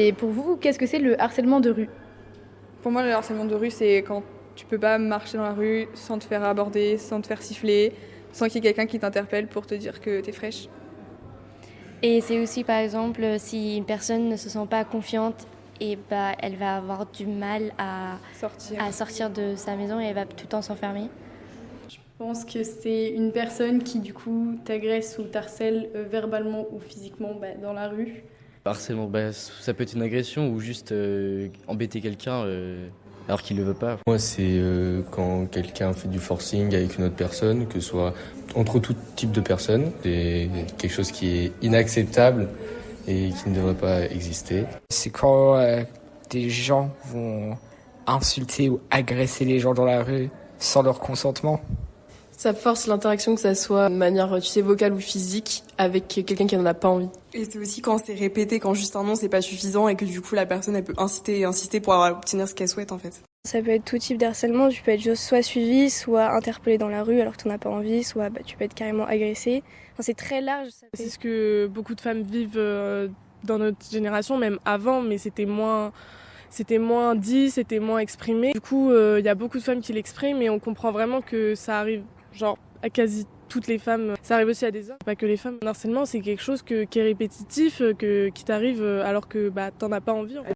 Et pour vous, qu'est-ce que c'est le harcèlement de rue? Pour moi, le harcèlement de rue, c'est quand tu peux pas marcher dans la rue sans te faire aborder, sans te faire siffler, sans qu'il y ait quelqu'un qui t'interpelle pour te dire que t'es fraîche. Et c'est aussi par exemple si une personne ne se sent pas confiante, et bah, elle va avoir du mal Sortir. à sortir de sa maison et elle va tout le temps s'enfermer. Je pense que c'est une personne qui du coup t'agresse ou t'harcèle verbalement ou physiquement dans la rue. Harcèlement, ça peut être une agression ou juste embêter quelqu'un alors qu'il ne le veut pas. Moi, c'est quand quelqu'un fait du forcing avec une autre personne, que ce soit entre tout type de personnes. C'est quelque chose qui est inacceptable et qui ne devrait pas exister. C'est quand des gens vont insulter ou agresser les gens dans la rue sans leur consentement. Ça force l'interaction, que ça soit de manière, tu sais, vocale ou physique, avec quelqu'un qui n'en a pas envie. Et c'est aussi quand c'est répété, quand juste un nom c'est pas suffisant et que du coup la personne elle peut inciter et insister pour obtenir ce qu'elle souhaite en fait. Ça peut être tout type de harcèlement, tu peux être soit suivi, soit interpellé dans la rue alors que t'en as pas envie, soit tu peux être carrément agressé. Enfin, c'est très large. C'est ce que beaucoup de femmes vivent dans notre génération, même avant, mais c'était moins dit, c'était moins exprimé. Du coup, il y a beaucoup de femmes qui l'expriment et on comprend vraiment que ça arrive à quasi toutes les femmes. Ça arrive aussi à des hommes, pas que les femmes. Le harcèlement, c'est quelque chose qui est répétitif, qui t'arrive alors que t'en as pas envie. En fait.